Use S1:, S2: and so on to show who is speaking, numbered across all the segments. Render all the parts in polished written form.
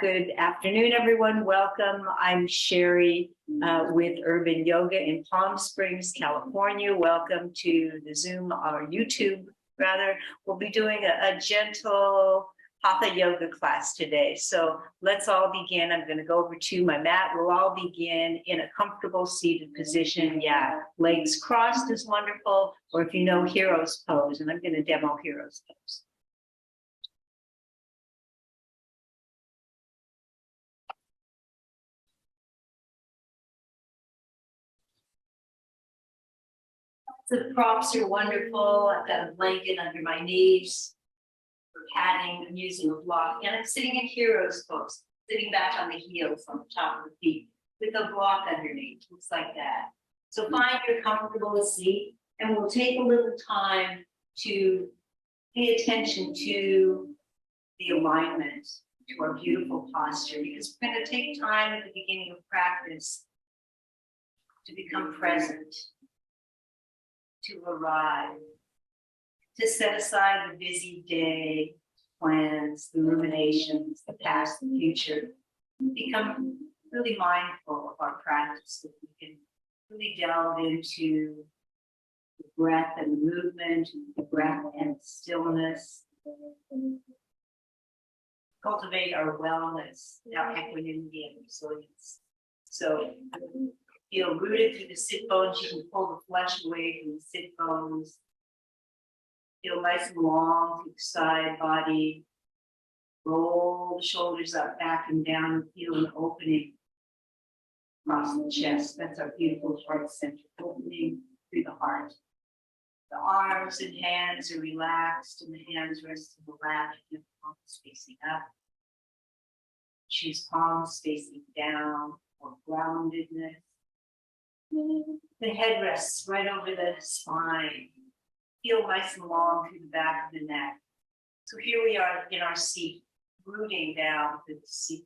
S1: Good afternoon, everyone. Welcome. I'm Sherry with Urban Yoga in Palm Springs, California. Welcome to the Zoom or YouTube, rather. We'll be doing a gentle Hatha yoga class today. So let's all begin. I'm going to go over to my mat. We'll all begin in a comfortable seated position. Yeah, legs crossed is wonderful. Or if you know Hero's Pose, and I'm going to demo Hero's Pose. The props are wonderful. I've got a blanket under my knees for padding. I'm using a block, and I'm sitting in Hero's Pose, sitting back on the heels on the top of the feet with a block underneath. Looks like that. So find your comfortable seat, and we'll take a little time to pay attention to the alignment, to our beautiful posture, because we're going to take time at the beginning of practice to become present, to arrive, to set aside the busy day plans, the ruminations, the past, the future, become really mindful of our practice, so we can really delve into the breath and the movement, the breath and stillness, cultivate our wellness, our equanimity and resilience. So feel rooted through the sit bones. You can pull the flesh away from the sit bones. Feel nice and long through the side body. Roll the shoulders up, back and down, and feel an opening across the chest. That's our beautiful heart center, opening through the heart. The arms and hands are relaxed, and the hands rest in the lap, and the palms facing up. Choose palms facing down for groundedness. The head rests right over the spine. Feel nice and long through the back of the neck. So here we are in our seat, rooting down the seat,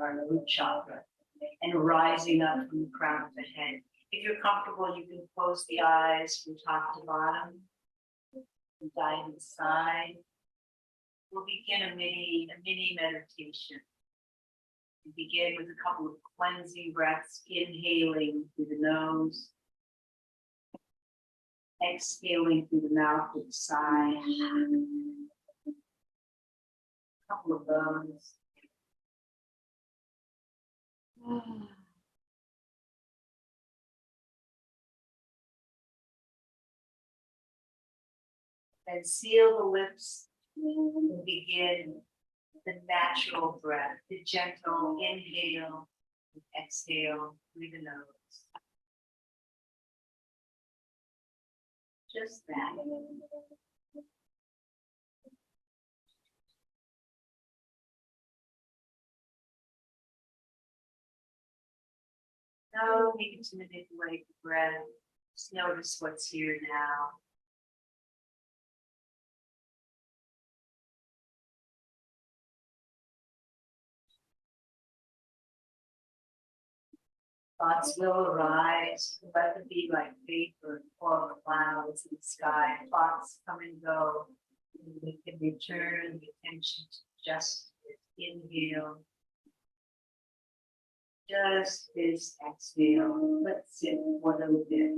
S1: our root chakra, and rising up from the crown of the head. If you're comfortable, you can close the eyes from top to bottom and dive inside. We'll begin a mini meditation. We begin with a couple of cleansing breaths, inhaling through the nose, exhaling through the mouth with a sigh. A couple of those. And seal the lips and begin the natural breath, the gentle inhale and exhale through the nose. Just that. No need to manipulate the breath. Just notice what's here now. Thoughts will arise, let them be like vapor or clouds in the sky. Thoughts come and go. And we can return the attention to just this inhale, just this exhale. Let's sit for a little bit.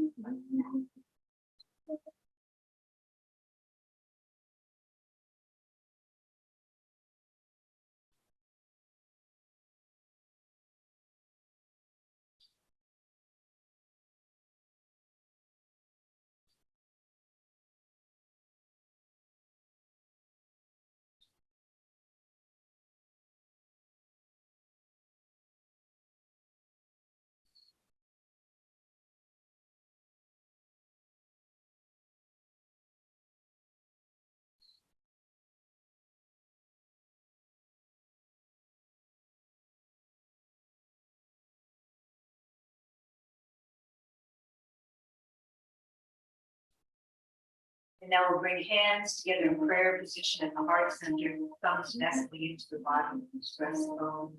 S1: And now we'll bring hands together in prayer position at the heart center, thumbs nestling into the bottom of the stress bone.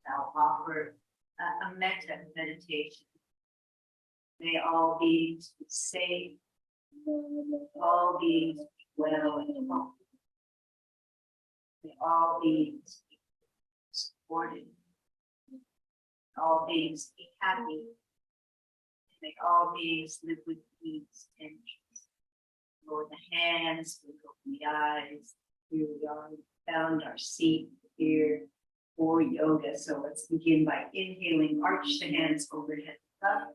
S1: I'll offer a metta meditation. May all beings be safe, all beings be well and healthy. May all beings be supported. All beings be happy. May all beings live with peace and peace. Lower the hands, we open the eyes. Here we are. We found our seat here for yoga. So let's begin by inhaling. Arch the hands overhead up.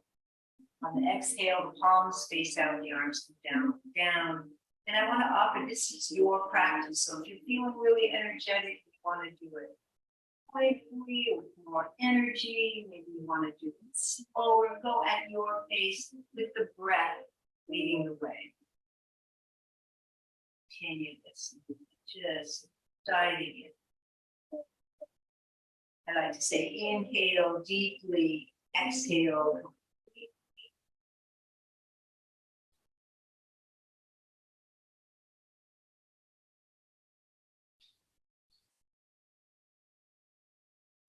S1: On the exhale, the palms face out, the arms come down. And I want to offer, this is your practice. So if you're feeling really energetic, you want to do it playfully or with more energy, maybe you want to do it slower, go at your pace with the breath leading the way. Continue this, just diving in. I like to say inhale deeply, exhale.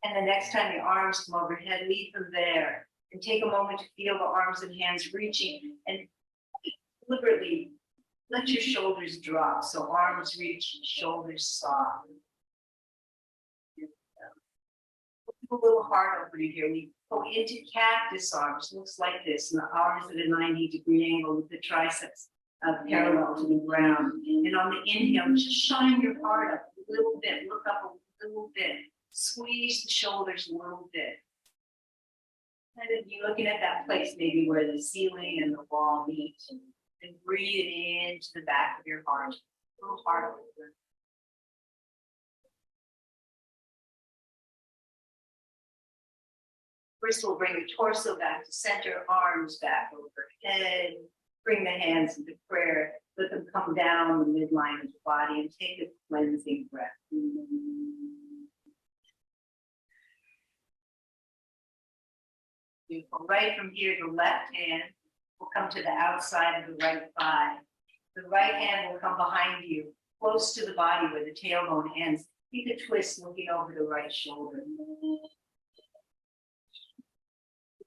S1: And the next time your arms come overhead, leave them there and take a moment to feel the arms and hands reaching and deliberately let your shoulders drop. So arms reach, shoulders soft. A little heart opening here. We go into cactus arms, looks like this, and the arms at a 90-degree angle with the triceps parallel to the ground. And on the inhale, just shine your heart up a little bit, look up a little bit. Squeeze the shoulders a little bit. And then you're looking at that place maybe where the ceiling and the wall meet. And breathe into the back of your heart. A little heart open. First, we'll bring the torso back to center, arms back overhead. Bring the hands into prayer. Let them come down the midline of the body and take a cleansing breath. Beautiful. Right from here, the left hand will come to the outside of the right thigh. The right hand will come behind you, close to the body where the tailbone ends. Take a twist looking over the right shoulder. You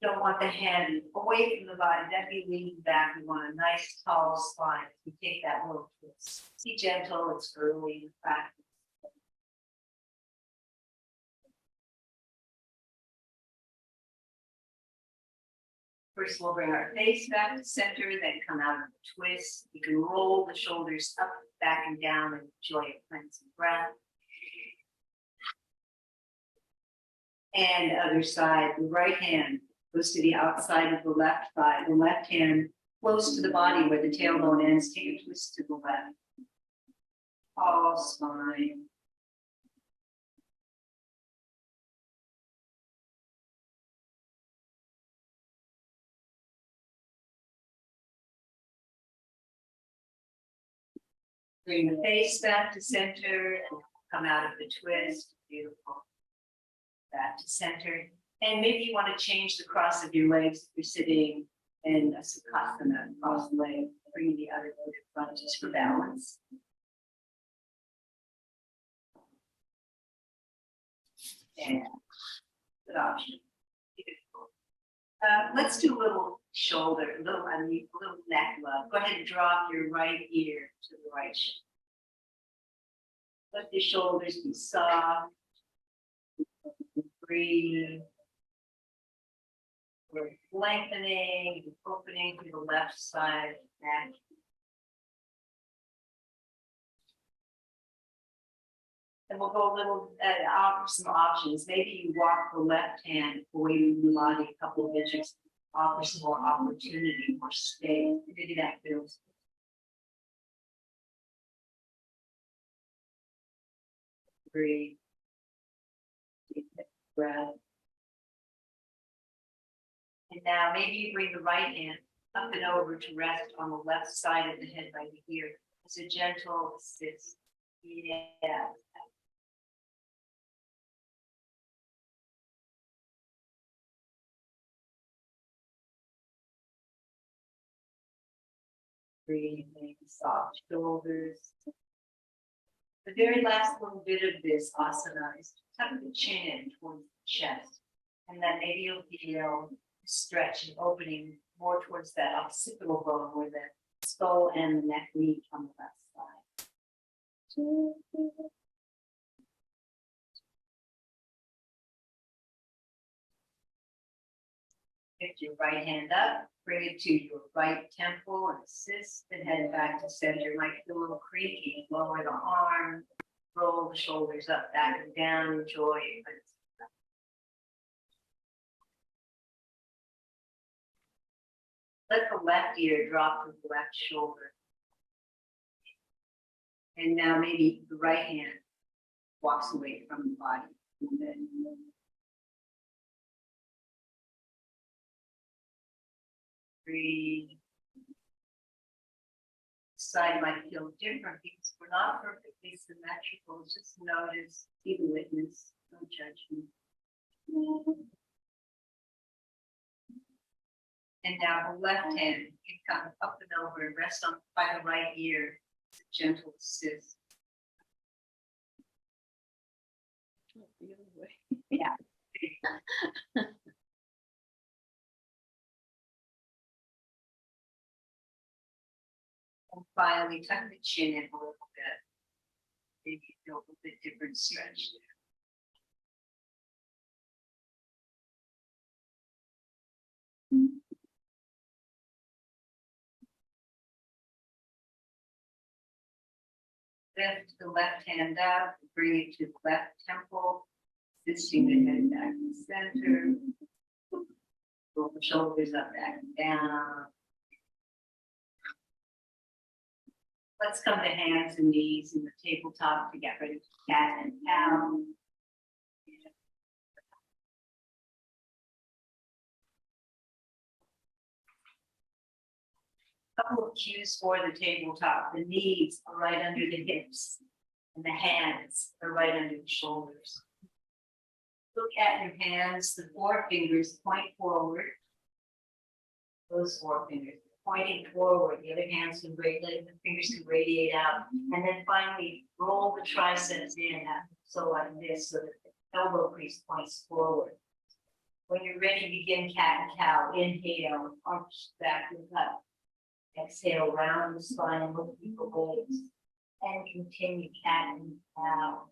S1: don't want the hand away from the body. That'd be leaning back. We want a nice tall spine. You take that little twist. Be gentle. It's early in the practice. First, we'll bring our face back to center, then come out of the twist. You can roll the shoulders up, back, and down, and enjoy a cleansing breath. And other side, the right hand goes to the outside of the left thigh. The left hand close to the body where the tailbone ends. Take a twist to the left. Tall spine. Bring the face back to center and come out of the twist. Beautiful. Back to center. And maybe you want to change the cross of your legs if you're sitting in a sukhasana, cross leg, bringing the other leg in front just for balance. And good option. Beautiful. Let's do a little shoulder, a little neck love. Go ahead and drop your right ear to the right shoulder. Let the shoulders be soft. Breathe. We're lengthening, opening to the left side of the neck. And we'll go a little, offer some options. Maybe you walk the left hand away from the body a couple of inches, offer some more opportunity, more space. Maybe that feels good. Breathe. Deep breath. And now maybe you bring the right hand up and over to rest on the left side of the head right here. It's a gentle assist. Yeah. Breathing, soft shoulders. The very last little bit of this asana is to tuck the chin in towards the chest. And then maybe you'll feel stretch and opening more towards that occipital bone where the skull and the neck meet on the left side. Lift your right hand up, bring it to your right temple and assist and head back to center. You might feel a little creaky. Lower the arm, roll the shoulders up, back and down. Enjoy it. Let the left ear drop to the left shoulder. And now maybe the right hand walks away from the body. Breathe. Side might feel different because we're not perfectly symmetrical. Just notice, be the witness, no judgment. And now the left hand can come up and over and rest on by the right ear. It's a gentle assist.
S2: The other way.
S1: Yeah. And finally, tuck the chin in a little bit. Maybe feel a little bit different stretch there. Lift the left hand up, bring it to the left temple, assisting the head back to center. Roll the shoulders up, back and down. Let's come to hands and knees in the tabletop to get ready for cat and cow. Couple of cues for the tabletop. The knees are right under the hips, and the hands are right under the shoulders. Look at your hands. The forefingers point forward. Those forefingers pointing forward. The other hands can radiate, the fingers can radiate out. And then finally, roll the triceps in, so like this, so that the elbow crease points forward. When you're ready, begin cat and cow. Inhale, arch back and up. Exhale, round the spine, look at the legs, and continue cat and cow.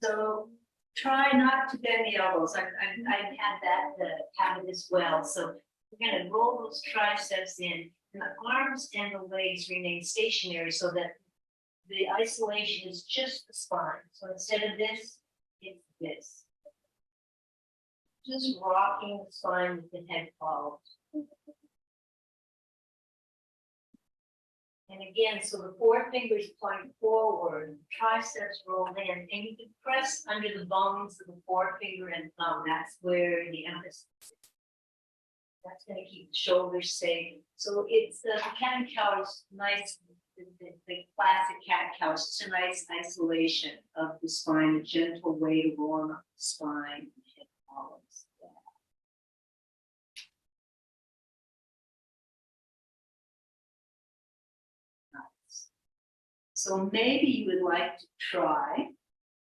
S1: So try not to bend the elbows. I've had that habit as well. So we're going to roll those triceps in, and the arms and the legs remain stationary so that the isolation is just the spine. So instead of this, it's this. Just rocking the spine with the head forward. And again, so the forefingers point forward, triceps roll in, and you can press under the bones of the forefinger and thumb. That's where the emphasis is. That's going to keep the shoulders safe. So it's the cat and cow is nice. The classic cat cow is just a nice isolation of the spine, a gentle way to warm up the spine. Head follows. Nice. So maybe you would like to try,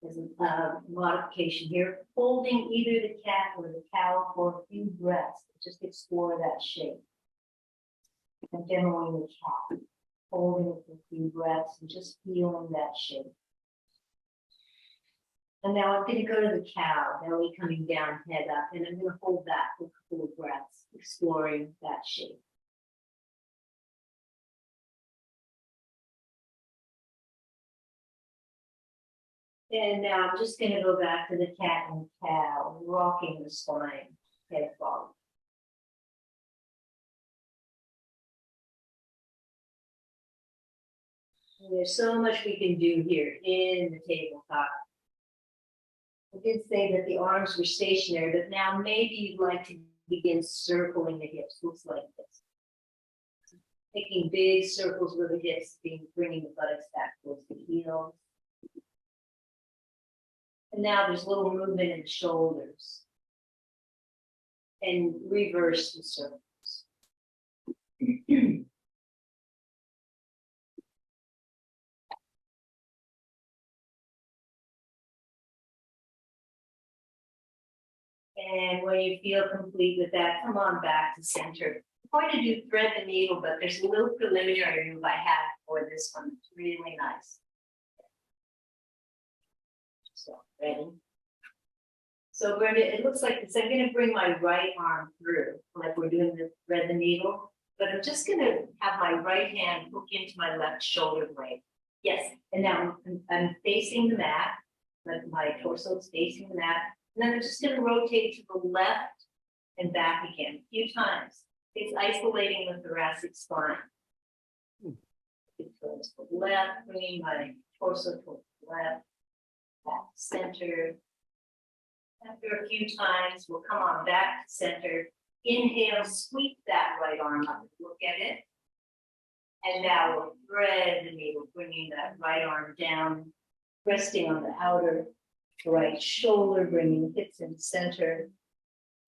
S1: as a modification here, holding either the cat or the cow for a few breaths. Just explore that shape. And demoing the cat. Holding it for a few breaths and just feeling that shape. And now I'm going to go to the cow, belly coming down, head up, and I'm going to hold that for a couple of breaths, exploring that shape. And now I'm just going to go back to the cat and cow, rocking the spine, head forward. There's so much we can do here in the tabletop. I did say that the arms were stationary, but now maybe you'd like to begin circling the hips. Looks like this. Making big circles with the hips, bringing the buttocks back towards the heels. And now there's a little movement in the shoulders. And reverse the circles. And when you feel complete with that, come on back to center. I'm going to do thread the needle, but there's a little preliminary move I have for this one. It's really nice. So, ready? So Brenda, it looks like this. I'm going to bring my right arm through, like we're doing the thread the needle, but I'm just going to have my right hand hook into my left shoulder blade. Yes, and now I'm facing the mat, like my torso is facing the mat, and then I'm just going to rotate to the left and back again a few times. It's isolating the thoracic spine. It goes to the left, bringing my torso to the left, back to center. After a few times, we'll come on back to center. Inhale, sweep that right arm up and look at it. And now we'll thread the needle, bringing that right arm down, resting on the outer right shoulder, bringing hips in center.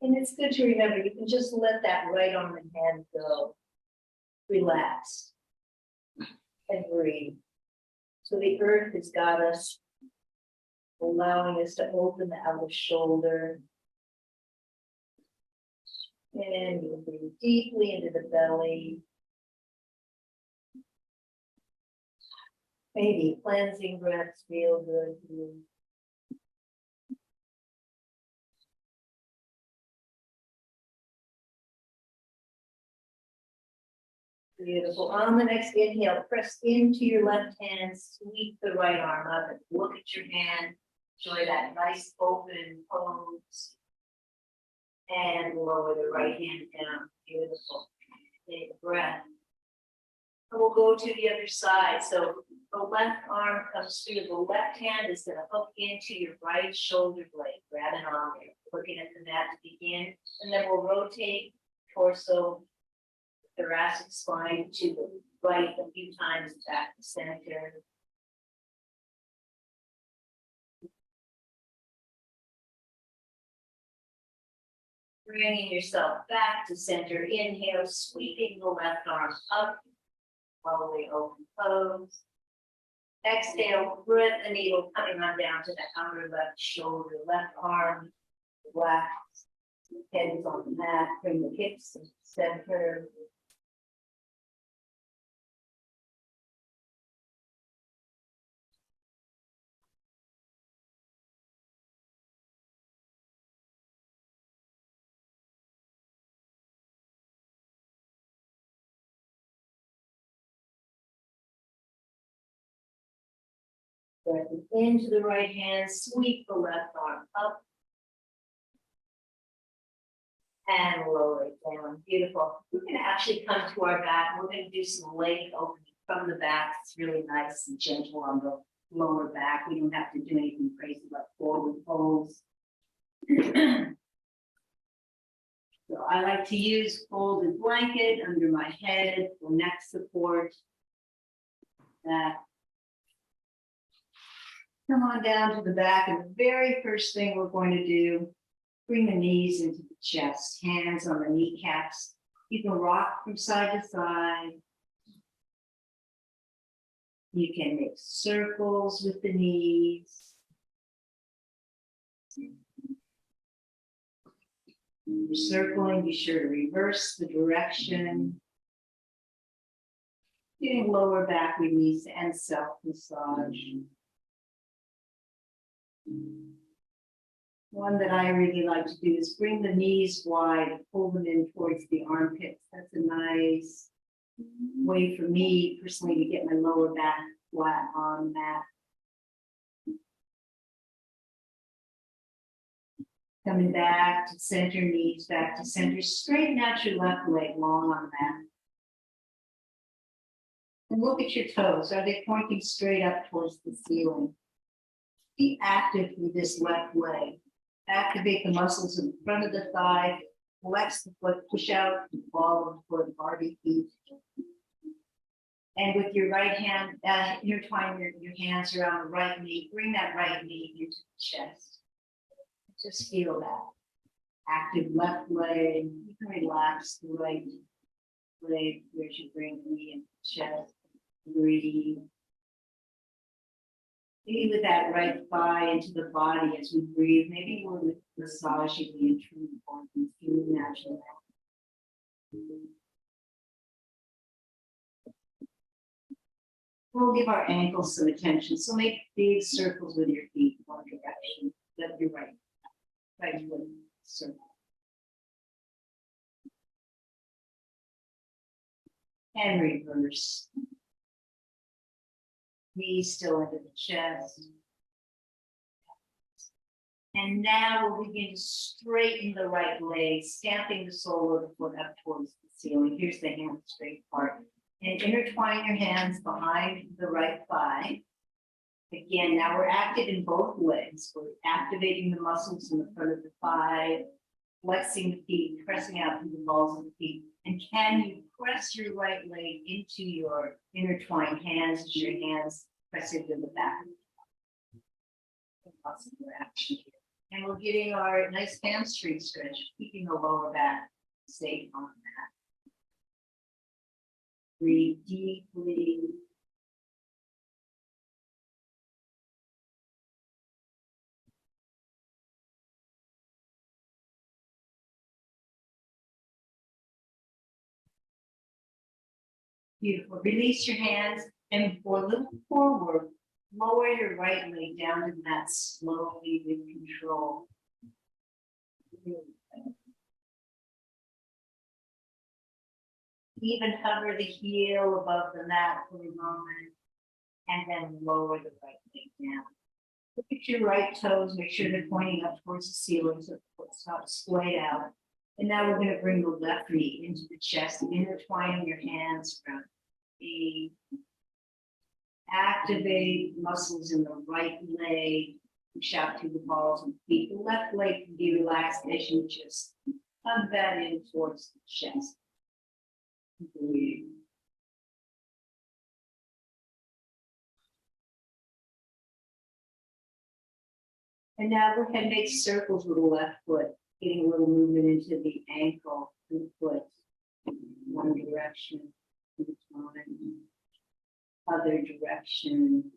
S1: And it's good to remember, you can just let that right arm and hand go. Relax and breathe. So the earth has got us, allowing us to open the outer shoulder. And you'll breathe deeply into the belly. Maybe cleansing breaths feel good to you. Beautiful. On the next inhale, press into your left hand, sweep the right arm up and look at your hand. Enjoy that nice open pose. And lower the right hand down. Beautiful. Take a breath. And we'll go to the other side. So the left arm comes through. The left hand is going to hook into your right shoulder blade. Grab it on there. Looking at the mat to begin. And then we'll rotate torso, thoracic spine to the right a few times back to center. Bringing yourself back to center. Inhale, sweeping the left arm up, slowly open pose. Exhale, thread the needle coming on down to the outer left shoulder, left arm, relax. Head is on the mat, bring the hips to center. Breath into the right hand, sweep the left arm up. And lower it down. Beautiful. We're going to actually come to our back. We're going to do some leg opening from the back. It's really nice and gentle on the lower back. We don't have to do anything crazy like forward folds. So I like to use folded blanket under my head for neck support. That. Come on down to the back, and the very first thing we're going to do, bring the knees into the chest, hands on the kneecaps. You can rock from side to side. You can make circles with the knees. When you're circling, be sure to reverse the direction. Doing lower back release and self-massage. One that I really like to do is bring the knees wide, pull them in towards the armpits. That's a nice way for me personally to get my lower back flat on the mat. Coming back to center, knees back to center. Straighten out your left leg long on the mat. And look at your toes. Are they pointing straight up towards the ceiling? Be active with this left leg. Activate the muscles in the front of the thigh. Flex the foot, push out the ball of the foot, Barbie feet. And with your right hand, intertwine your hands around the right knee. Bring that right knee into the chest. Just feel that. Active left leg. You can relax the right leg where you bring the knee into the chest. Breathe. Maybe with that right thigh into the body as we breathe, maybe we're massaging the internal organs, feeling natural. We'll give our ankles some attention. So make big circles with your feet in one direction. Let your right foot circle. And reverse. Knees still into the chest. And now we'll begin to straighten the right leg, stamping the sole of the foot up towards the ceiling. Here's the hand straight part. And intertwine your hands behind the right thigh. Again, now we're active in both legs. We're activating the muscles in the front of the thigh, flexing the feet, pressing out through the balls of the feet. And can you press your right leg into your intertwined hands as your hands press into the back of the thigh? Muscular action here. And we're getting our nice hamstring stretch, keeping the lower back safe on that. Breathe deeply. Beautiful. Release your hands and for a little forward, lower your right leg down to the mat slowly with control. Even hover the heel above the mat for a moment and then lower the right leg down. Look at your right toes, make sure they're pointing up towards the ceiling so the foot's not splayed out. And now we're going to bring the left knee into the chest, intertwining your hands around the activate muscles in the right leg, push out through the balls and feet. The left leg can be relaxed as you just hug that in towards the chest. Breathe. And now go ahead and make circles with the left foot, getting a little movement into the ankle and the foot. One direction, other direction.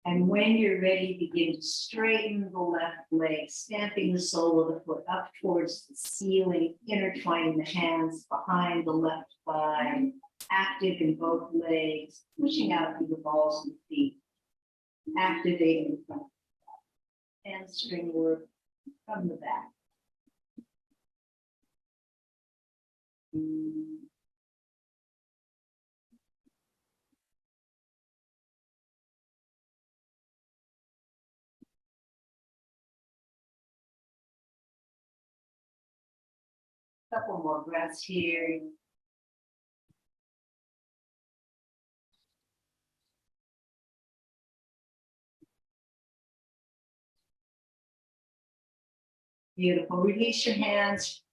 S1: And when you're ready, begin to straighten the left leg, stamping the sole of the foot up towards the ceiling, intertwining the hands behind the left thigh, active in both legs, pushing out through the balls of the feet, activating the front. Hamstring work from the back. Couple more breaths here. Beautiful. Release your hands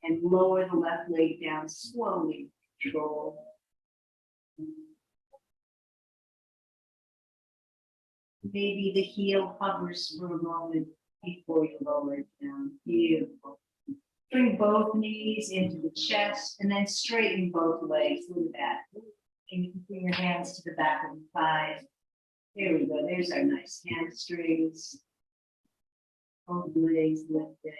S1: and lower the left leg down slowly. Control. Maybe the heel hovers for a moment before you lower it down. Beautiful. Bring both knees into the chest and then straighten both legs. Look at that. And you can bring your hands to the back of the thighs. There we go. There's our nice hamstrings. Both legs lifted.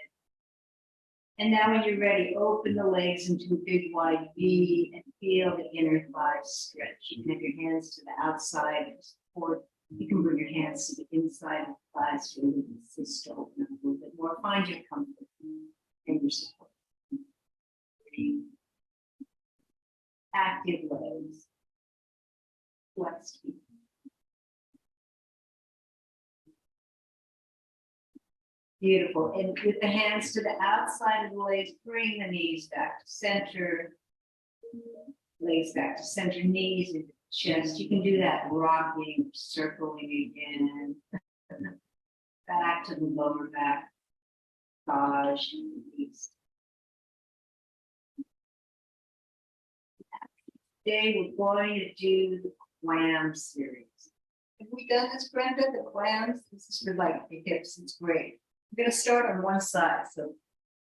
S1: And now when you're ready, open the legs into a big wide V and feel the inner thigh stretch. You can have your hands to the outside and support. You can bring your hands to the inside of the thighs to really assist to open up a little bit more. Find your comfort and your support. Active legs. Flexed feet. Beautiful. And with the hands to the outside of the legs, bring the knees back to center. Legs back to center, knees into the chest. You can do that rocking, circling again. Back to the lower back. Massage and release. Today we're going to do the clam series. Have we done this, Brenda? The clams? This is for like the hips. It's great. I'm going to start on one side, so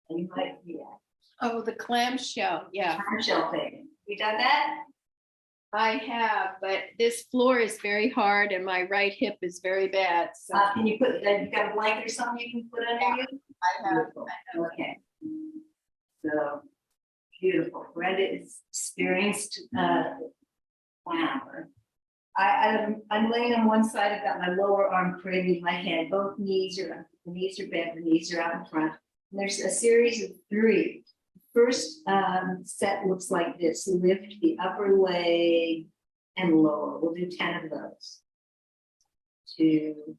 S1: you might, yeah.
S2: Oh, the clamshell, yeah,
S1: clamshell thing. You done that?
S2: I have, but this floor is very hard and my right hip is very bad, so
S1: Can you put, you got a blanket or something you can put under you?
S2: I have.
S1: Beautiful. Okay. So beautiful. Brenda is experienced clamor. I'm laying on one side. I've got my lower arm cradling my head. Both knees are, the knees are bent, the knees are out in front. And there's a series of 3. First set looks like this. Lift the upper leg and lower. We'll do 10 of those. 2.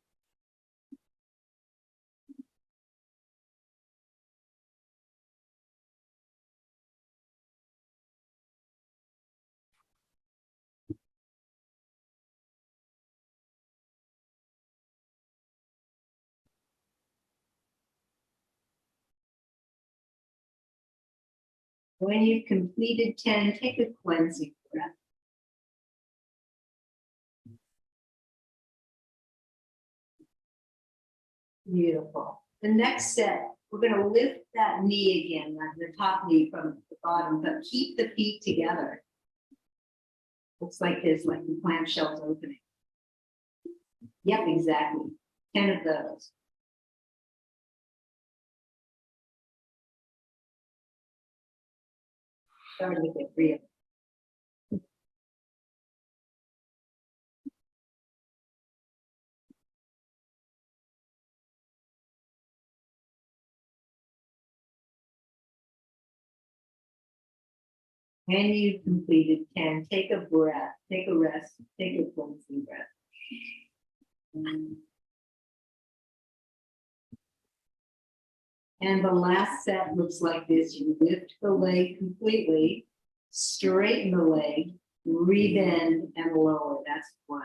S1: When you've completed 10, take a cleansing breath. Beautiful. The next set, we're going to lift that knee again, the top knee from the bottom, but keep the feet together. Looks like this, like the clamshell's opening. Yep, exactly. 10 of those. Starting to get real. When you've completed 10, take a breath, take a rest, take a cleansing breath. And the last set looks like this. You lift the leg completely, straighten the leg, rebend and lower. That's 1.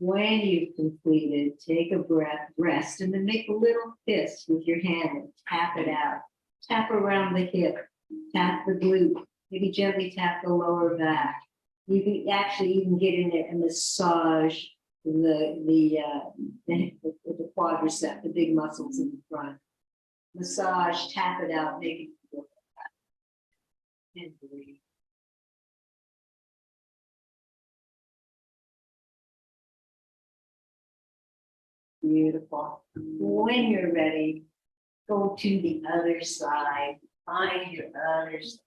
S1: When you've completed, take a breath, rest, and then make a little fist with your hand and tap it out. Tap around the hip, tap the glute, maybe gently tap the lower back. You can actually even get in there and massage the quadricep, the big muscles in the front. Massage, tap it out, make it feel that. And breathe. Beautiful. When you're ready, go to the other side. Find your other side.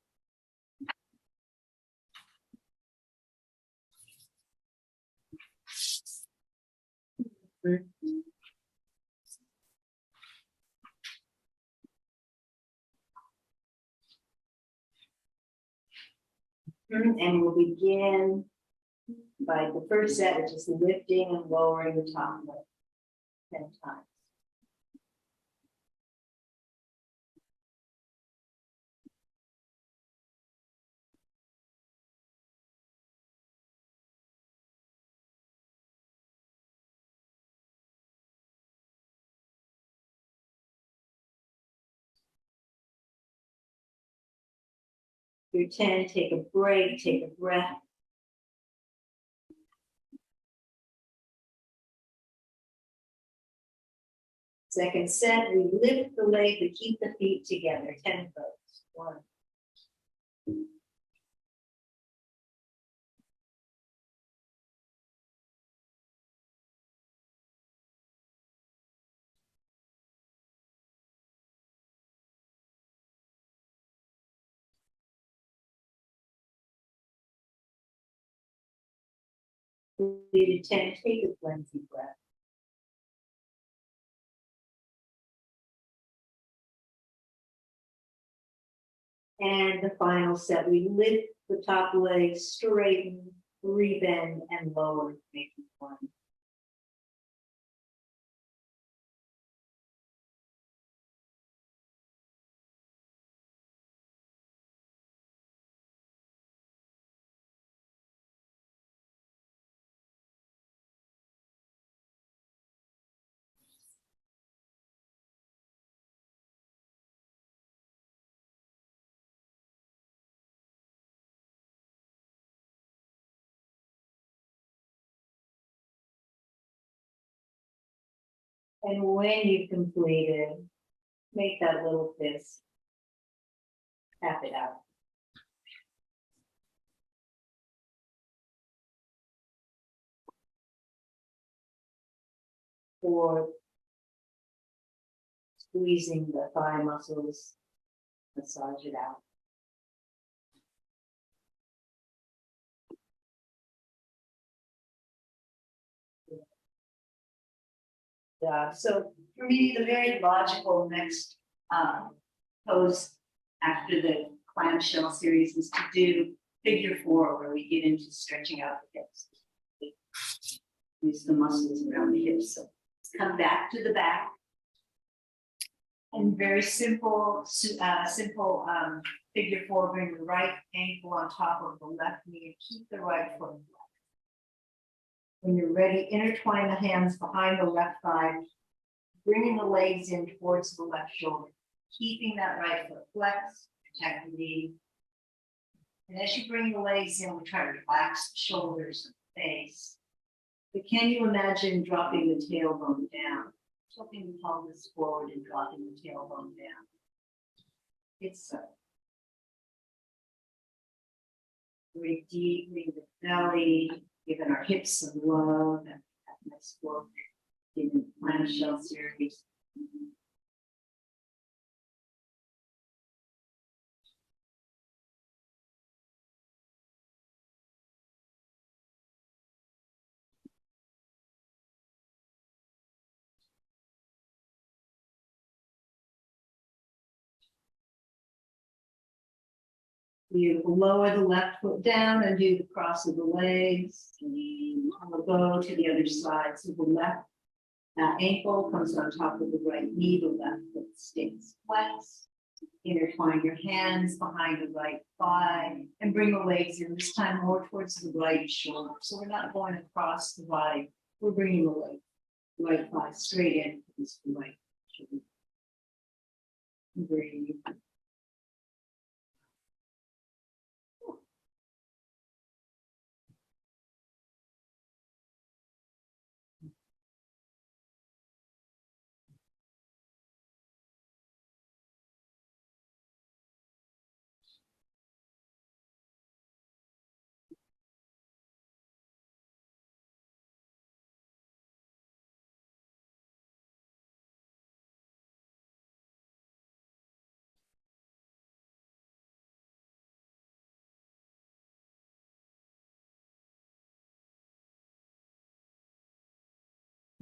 S1: And we'll begin by the first set, which is lifting and lowering the top leg 10 times. Your 10, take a break, take a breath. Second set, we lift the leg but keep the feet together. 10 of those. 1. 10, take a cleansing breath. And the final set, we lift the top leg, straighten, rebend, and lower, making 1. And when you've completed, make that little fist. Tap it out. Or squeezing the thigh muscles, massage it out. Yeah, so for me, the very logical next pose after the clamshell series is to do figure four, where we get into stretching out the hips. Use the muscles around the hips. So let's come back to the back. And very simple, figure four, bring the right ankle on top of the left knee and keep the right foot flat. When you're ready, intertwine the hands behind the left thigh, bringing the legs in towards the left shoulder, keeping that right foot flexed, protect the knee. And as you bring the legs in, we try to relax the shoulders and the face. But can you imagine dropping the tailbone down? Tilting the pelvis forward and dropping the tailbone down. It's so. Breathe deeply in the belly, giving our hips some love and that nice work in the clamshell series. You lower the left foot down and do the cross of the legs. And we'll go to the other side. So the left ankle comes on top of the right knee, the left foot stays flexed. Intertwine your hands behind the right thigh and bring the legs in, this time more towards the right shoulder. So we're not going across the body, we're bringing the leg, right thigh straight in towards the right shoulder. Breathe.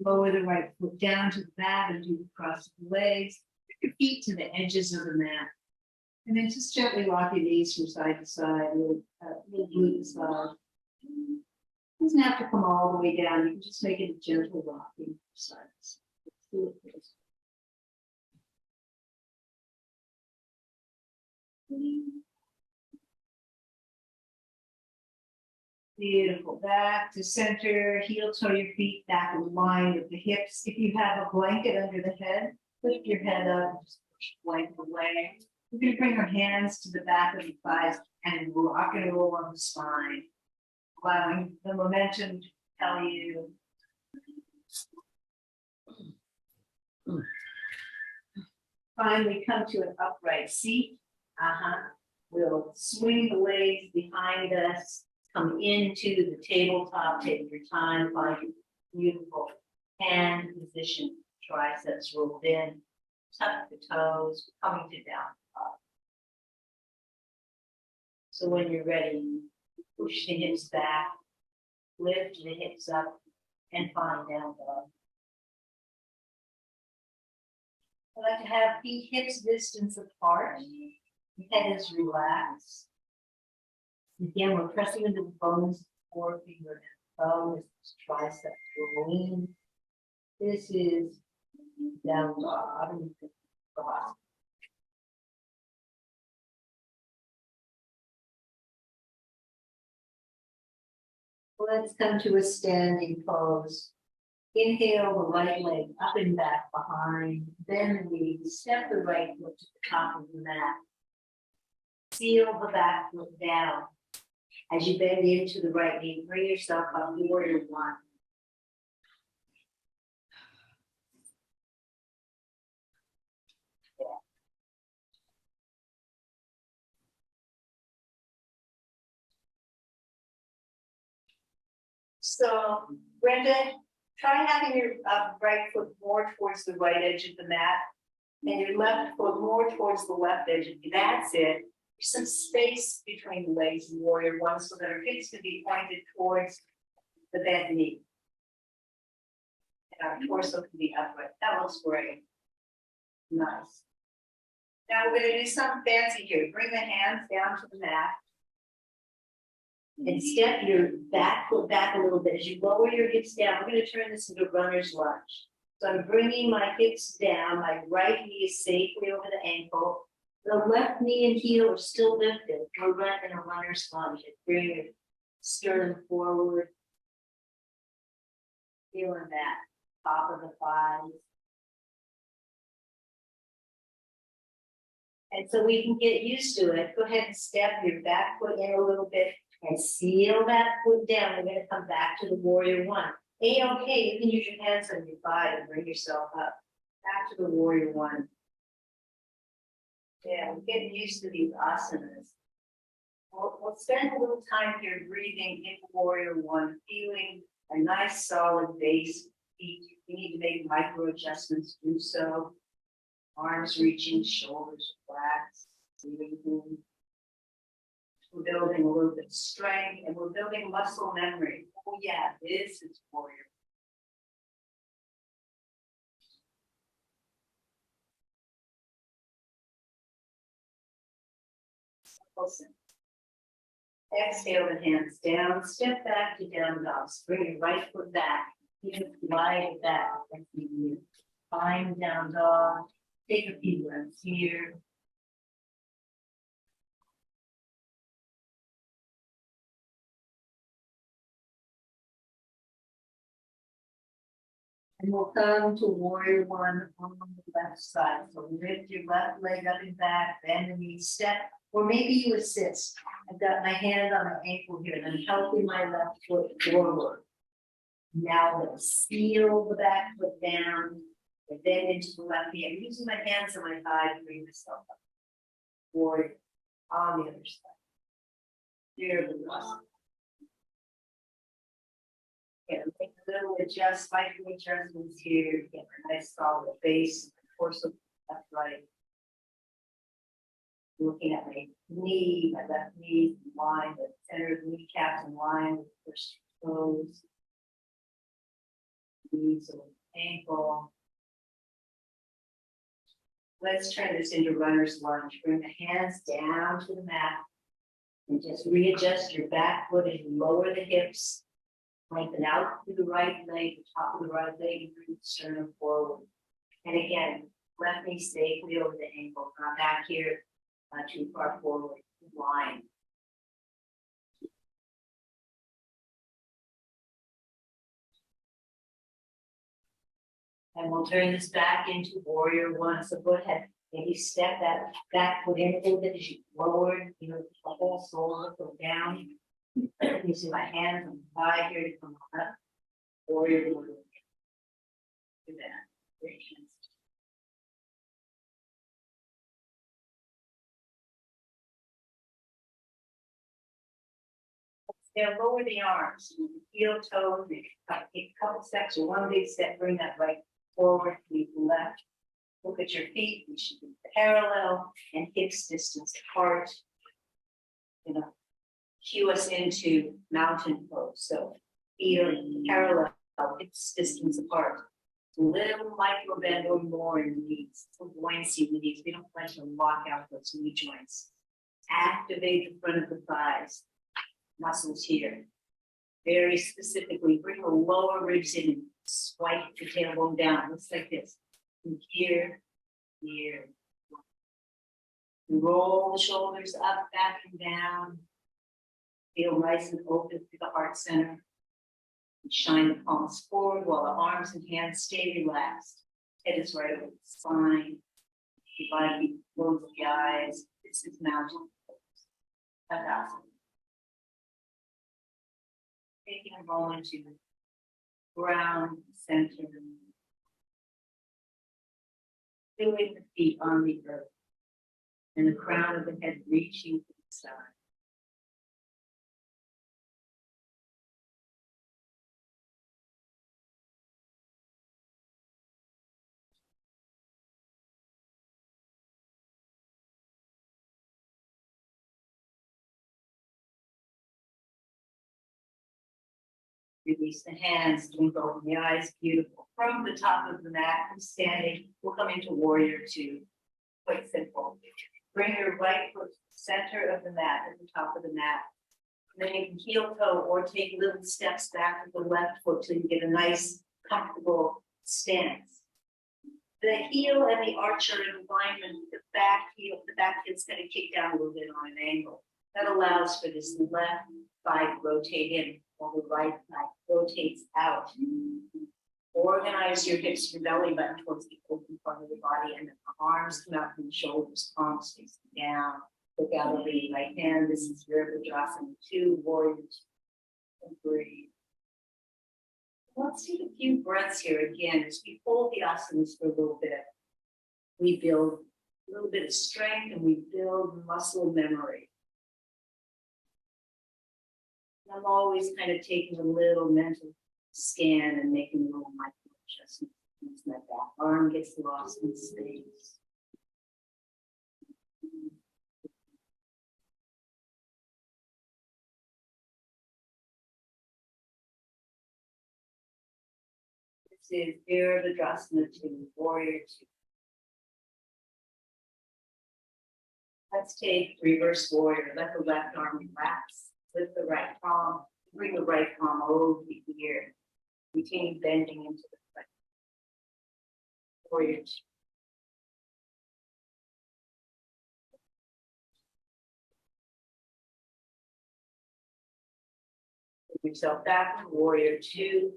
S1: Lower the right foot down to the mat and do the cross of the legs. Put your feet to the edges of the mat. And then just gently rock your knees from side to side, a little glute massage. Doesn't have to come all the way down. You can just make it a gentle rocking from side to side. Let's do it first. Beautiful. Back to center, heel toe your feet back in line with the hips. If you have a blanket under the head, lift your head up, just push the blanket away. We're going to bring our hands to the back of the thighs and rock and roll on the spine, allowing the momentum to tell you. Finally, come to an upright seat. We'll swing the legs behind us. Come into the tabletop, take your time, find your beautiful hand position, triceps rolled in, tuck the toes, coming to down dog. So when you're ready, push the hips back, lift the hips up, and find down dog. I like to have feet hips distance apart, the head is relaxed. Again, we're pressing into the bones, the forefinger and thumb, this tricep lean. This is down dog. Let's come to a standing pose. Inhale the right leg up and back behind, bend the knee, step the right foot to the top of the mat. Seal the back foot down. As you bend into the right knee, bring yourself up, warrior one. So Brenda, try having your right foot more towards the right edge of the mat and your left foot more towards the left edge. That's it. There's some space between the legs in warrior one so that our hips can be pointed towards the bent knee. And our torso can be upright. That looks great. Nice. Now we're going to do something fancy here. Bring the hands down to the mat. And step your back foot back a little bit. As you lower your hips down, we're going to turn this into runner's lunge. So I'm bringing my hips down. My right knee is safely over the ankle. The left knee and heel are still lifted. We're in a runner's lunge. Bring your sternum forward. Feeling that top of the thighs. And so we can get used to it. Go ahead and step your back foot in a little bit and seal that foot down. We're going to come back to the warrior one. Okay, you can use your hands on your thigh to bring yourself up. Back to the warrior one. Yeah, we're getting used to these asanas. We'll spend a little time here breathing in warrior one, feeling a nice solid base. Feet. You need to make micro adjustments, do so. Arms reaching, shoulders relaxed, breathing. We're building a little bit of strength and we're building muscle memory. Oh yeah, this is warrior. Listen. Exhale the hands down, step back to down dogs. Bring your right foot back. You can glide back. Find down dog. Take a few breaths here. And we'll come to warrior one on the left side. So lift your left leg up and back, bend the knee, step, or maybe you assist. I've got my hand on my ankle here, and I'm helping my left foot forward. Now let's seal the back foot down, and then into the left knee. I'm using my hands on my thigh to bring myself up. Warrior on the other side. Here we go. Yeah, make a little micro adjustments here. Get a nice solid base, torso upright. Looking at my knee, my left knee in line, the center of the kneecaps in line with the first toes. Knees over the ankle. Let's turn this into runner's lunge. Bring the hands down to the mat and just readjust your back foot as you lower the hips. Lengthen out through the right leg, the top of the right leg, and bring the sternum forward. And again, left knee safely over the ankle, not back here too far forward, line. And we'll turn this back into warrior one. So go ahead, maybe step that back foot in a little bit as you lower, the whole shoulder go down. You see my hands on the thigh here to come up. Warrior one. Do that. Great hands. Now lower the arms, heel toe, take a couple steps or one big step, bring that right forward, lead left. Look at your feet, you should be parallel and hips distance apart. Cue us into mountain pose. So feet are parallel, hips distance apart. Little micro bend or more in the knees, some buoyancy in the knees. We don't like to lock out those knee joints. Activate the front of the thighs. Muscles here. Very specifically, bring the lower ribs in and swipe the tailbone down. Looks like this. From here, here. Roll the shoulders up, back, and down. Feel nice and open to the heart center. And shine the palms forward while the arms and hands stay relaxed. Head is right over the spine. If you close the eyes. This is mountain pose. Hatha. Taking a moment to ground, center, feeling the feet on the earth, and the crown of the head reaching to the side. Release the hands, blink open the eyes, beautiful. From the top of the mat, standing, we'll come into warrior two. Quite simple. Bring your right foot to the center of the mat, at the top of the mat. And then you can heel toe or take little steps back with the left foot till you get a nice, comfortable stance. The heel and the arch are in alignment. The back heel's going to kick down a little bit on an angle. That allows for this left thigh to rotate in, while the right thigh rotates out. Organize your hips, your belly button towards the open part of the body, and the arms come out from the shoulders, palms facing down. Look out over the right hand. This is Virabhadrasana 2, warrior 2. And breathe. Let's take a few breaths here again as we hold the asanas for a little bit. We build a little bit of strength and we build muscle memory. I'm always kind of taking a little mental scan and making a little micro adjustments. That arm gets lost in space. This is Virabhadrasana 2, warrior 2. Let's take reverse warrior. Let the left arm relax. Lift the right palm. Bring the right palm over the ear. Continue bending into the right. Warrior 2. Put yourself back. Warrior 2.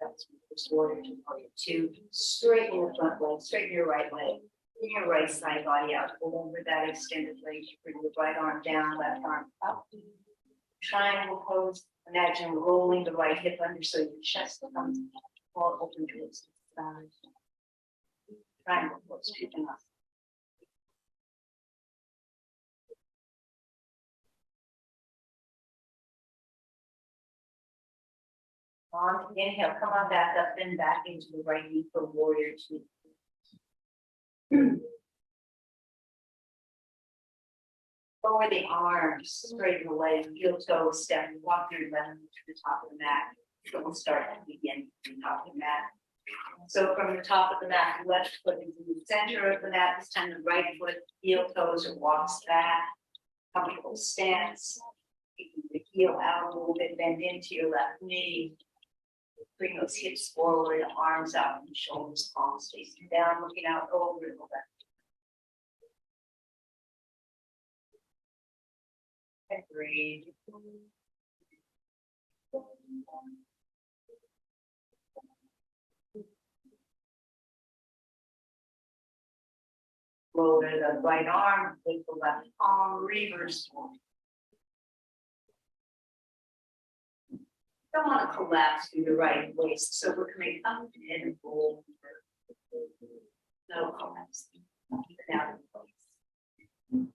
S1: That's reverse warrior 2. Warrior 2. Straighten your front leg. Straighten your right leg. Bring your right side body out. Pull over that extended leg. Bring the right arm down, left arm up. Triangle pose. Imagine rolling the right hip under so your chest becomes all open towards the side. Triangle pose. On inhale, come on back up and back into the right knee for warrior 2. Lower the arms, straighten the legs, heel toe, step, walk your left to the top of the mat. So we'll start to begin from the top of the mat. So from the top of the mat, the left foot is in the center of the mat. This time the right foot, heel toes, or walks back. Comfortable stance. Keeping the heel out a little bit, bend into your left knee. Bring those hips forward, arms out, and shoulders, palms facing down, looking out over the left. And breathe. Lower the right arm, with the left palm, reverse forward. Don't want to collapse through the right waist, so we're coming up and fold. No collapse. Keep it out of place.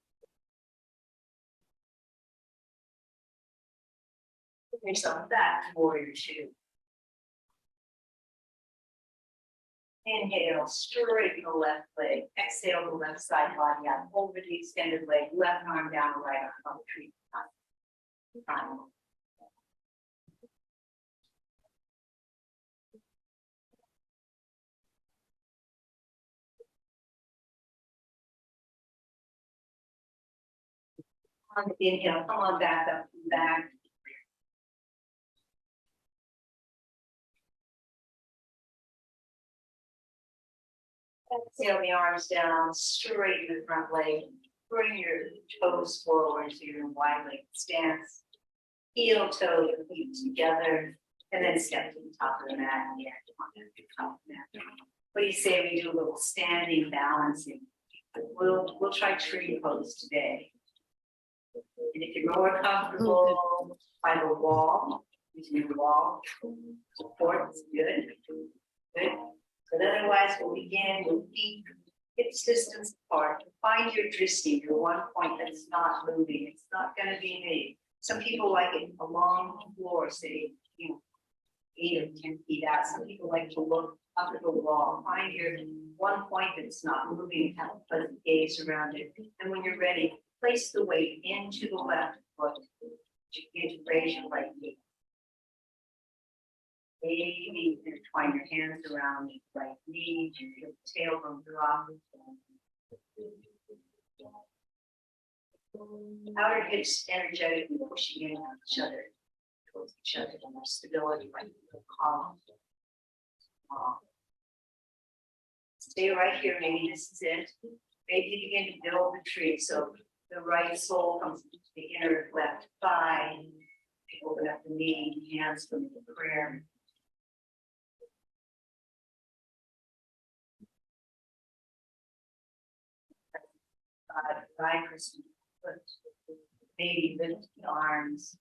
S1: Put yourself back to warrior 2. Inhale, straighten the left leg. Exhale, the left side body out. Over the extended leg, left arm down, the right arm on the tree. Triangle. On the inhale, come on back up and back. Exhale the arms down, straighten the front leg. Bring your toes forward to your wide leg stance. Heel toe your feet together, and then step to the top of the mat. What do you say we do a little standing balancing? We'll try tree pose today. And if you're more comfortable by the wall, using the wall, support is good. Good. But otherwise, we'll begin with feet hips distance apart. Find your drishti, your one point that's not moving. It's not going to be me. Some people like it along the floor, say, 8 or 10 feet out. Some people like to look up at the wall. Find your one point that's not moving, have a pleasant gaze around it. And when you're ready, place the weight into the left foot. You begin to raise your right knee. Maybe intertwine your hands around your right knee, your tailbone drop. Outer hips energetically pushing in on each other, towards each other, and more stability, right in the column. Stay right here. Maybe this is it. Maybe begin to build the tree. So the right sole comes into the inner left thigh. Open up the knee, hands from the prayer. Thigh crystal foot. Maybe lift the arms.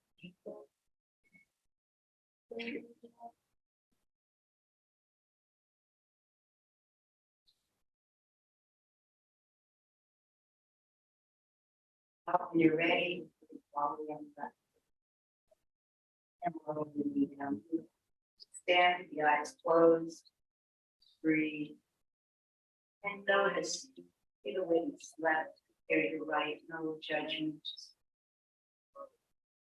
S1: When you're ready, follow the back. And roll the knee down. Stand, the eyes closed. Breathe. And notice the weights left, carry the right, no judgment. Just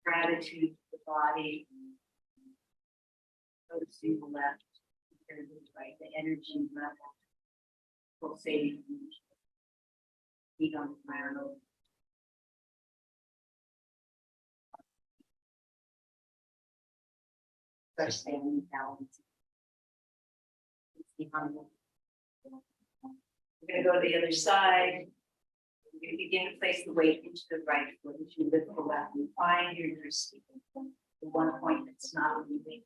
S1: gratitude for the body. Noticing the left, carry the right, the energy left. Pulsating. Feet on the ground. First thing, balance. We're going to go to the other side. We're going to begin to place the weight into the right foot as you lift the left and find your nurse. The one point that's not moving.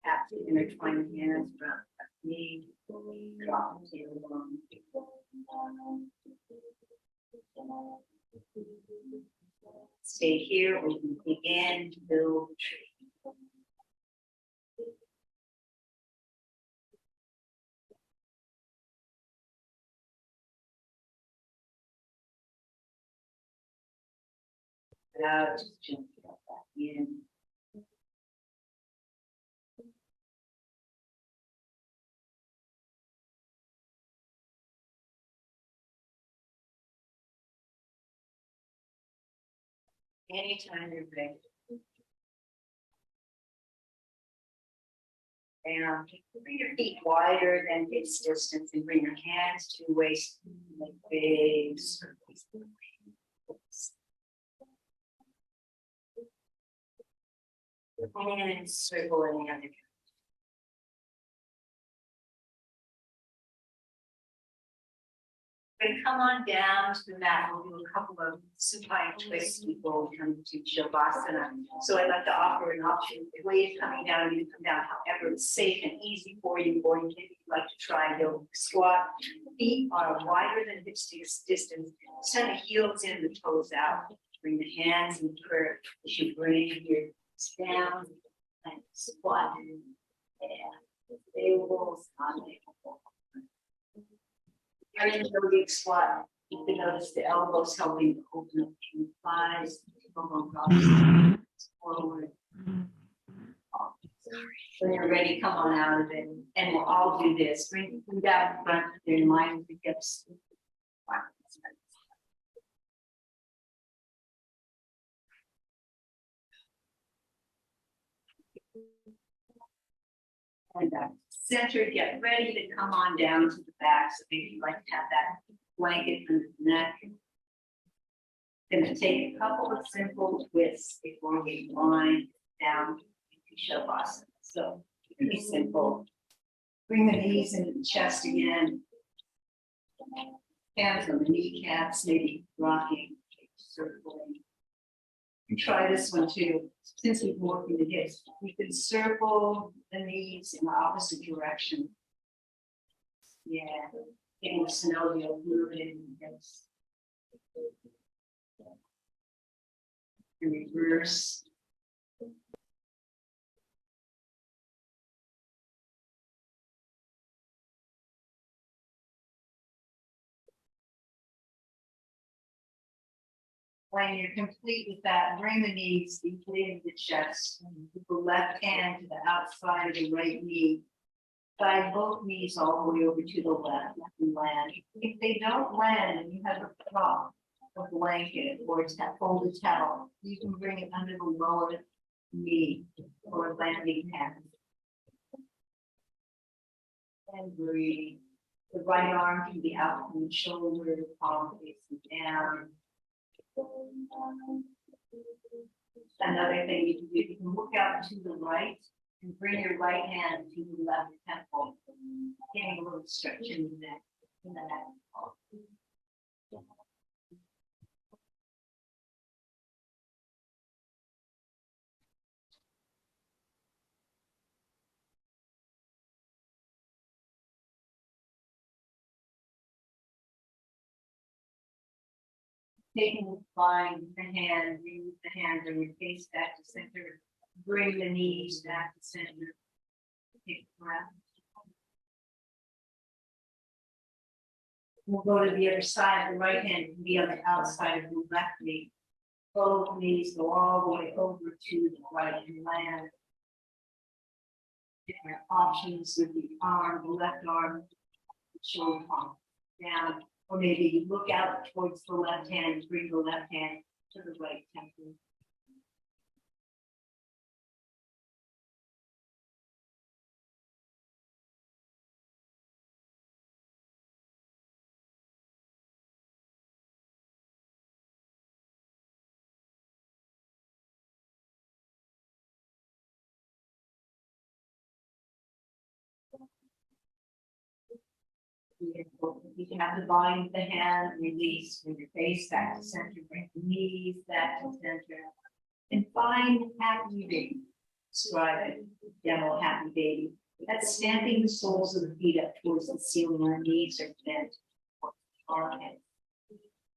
S1: Have to intertwine the hands around the knee. Drop the tailbone. Stay here. We can begin to build the tree. Out, just gently drop back in. Anytime you're ready. And bring your feet wider than hips distance and bring your hands to your waist, like big circles. And circle in the other. We're going to come on down to the mat. We'll do a couple of supine twists before we come to Shavasana. So I'd like to offer an option. The way it's coming down, you can come down however it's safe and easy for you. Or if you'd like to try, you'll squat. Feet are wider than hips distance. Send the heels in, the toes out. Bring the hands in prayer as you bring your hips down and squat. And available, non-available. You're in the yogic squat. You can notice the elbows helping to open up the thighs, forward. When you're ready, come on out of it, and we'll all do this. Bring them down in front, they're in line with the hips. And center, get ready to come on down to the back. So maybe you'd like to have that blanket under the neck. Gonna take a couple of simple twists before we wind down into Shavasana. So pretty simple. Bring the knees into the chest again. Hands on the kneecaps, maybe rocking, circling. And try this one too. Since we've been working the hips, we can circle the knees in the opposite direction. Yeah, getting the synovial fluid in the hips. And reverse. When you're complete with that, bring the knees deeply into the chest. And put the left hand to the outside of the right knee. Guide both knees all the way over to the left. Let them land. If they don't land and you have a problem, a blanket or a folded towel. You can bring it under the lower knee or a landing pad. And breathe. The right arm can be out from the shoulder, the palm facing down. Another thing you can do, you can look out to the right and bring your right hand to the left temple. Getting a little stretch in the neck. In the neck. Taking the spine, the hand, bring your face back to center, bring the knees back to center. Take a breath. We'll go to the other side. The right hand can be on the outside of the left knee. Both knees go all the way over to the right and land. Different options with the arm, the left arm, the shoulder palm down. Or maybe you look out towards the left hand, bring the left hand to the right temple. You can have the volume of the hand, release, bring your face back to center, bring the knees back to center, and find happy baby. Describe it, demo happy baby. That's stamping the soles of the feet up towards the ceiling. Our knees are bent. Forehead.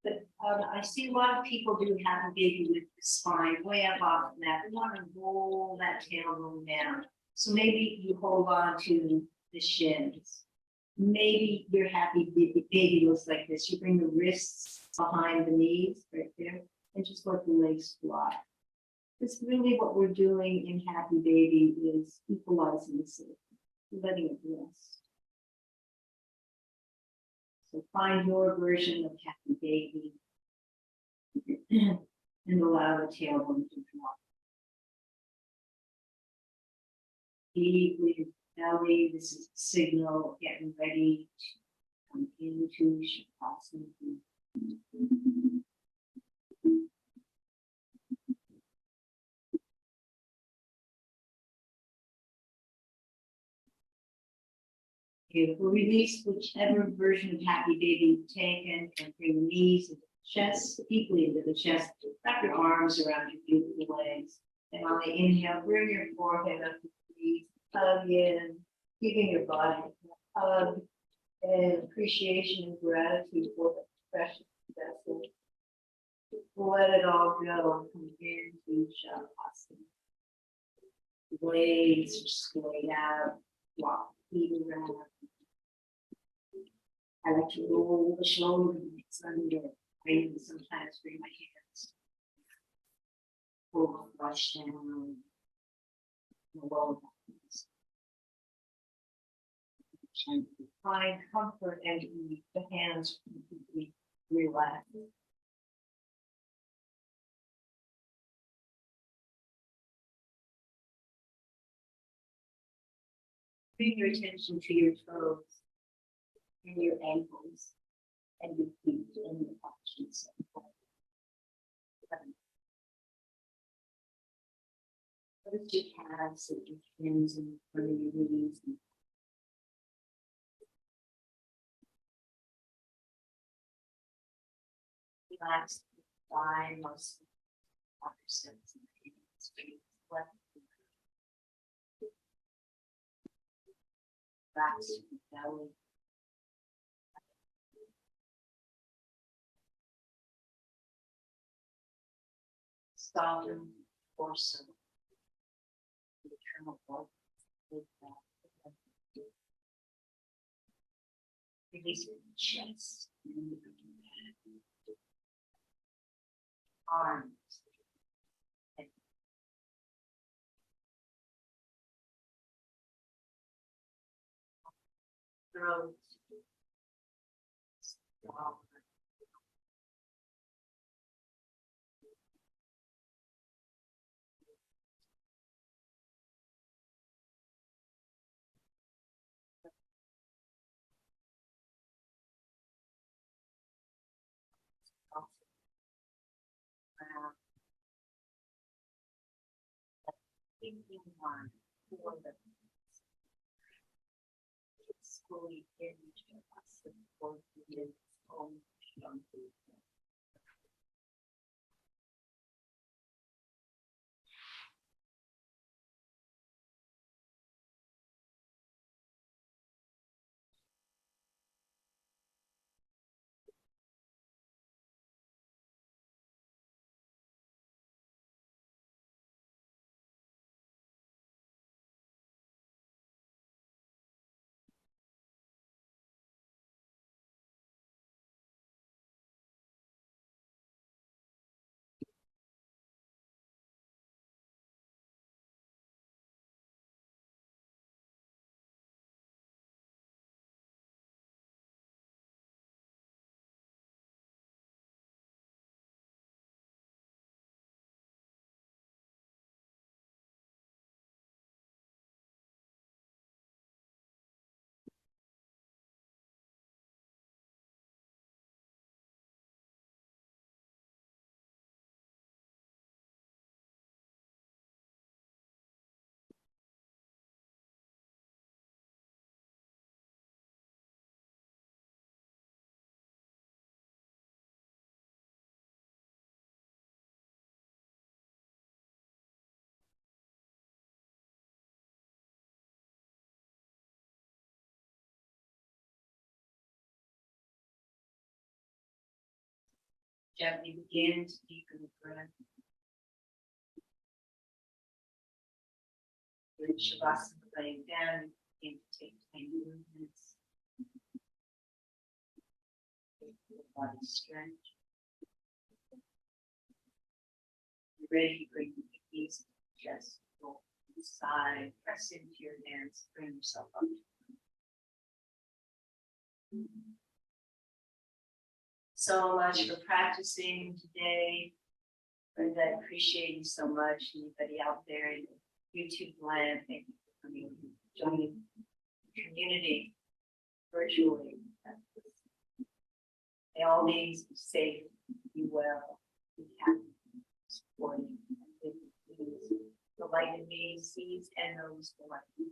S1: But I see a lot of people do happy baby with the spine way up off the mat. They want to roll that tailbone down. So maybe you hold on to the shins. Maybe your happy baby looks like this. You bring the wrists behind the knees right there and just let the legs fly. Because really what we're doing in happy baby is equalizing the system, letting it rest. So find your version of happy baby and allow the tailbone to drop. Deeply belly, this is a signal getting ready to come into Shavasana. Okay, we'll release whichever version of happy baby you've taken and bring the knees into the chest, deeply into the chest. Wrap your arms around your beautiful legs. And on the inhale, bring your forehead up to the knees. Hug in, giving your body a hug and appreciation and gratitude for the precious vessel. Let it all go and come into Shavasana. The legs are straight out, walk the feet around. I like to roll the shoulders under. I even sometimes bring my hands. Pull the brush down. The lower back. Find comfort and ease. The hands completely relax. Bring your attention to your toes and your ankles and your feet and your options. Notice your calves and your shins and front of your knees. Relax the thigh, most upper steps and straight left. Relax your belly. Soften torso. Internal blood. Release your chest. Arms. Throat. thinking one for the it's fully into us for its own young people. Gently begin to deepen the breath. With Shavasana laying down, begin to take tiny movements. Take the body stretch. You're ready to bring the knees to the chest, roll to the side, press into your hands, bring yourself up. So much for practicing today. Brenda, I appreciate you so much. Anybody out there in YouTube land, thank you for coming, joining the community virtually. May all beings be safe, be well, be happy, supporting, and the light in me sees and knows the light.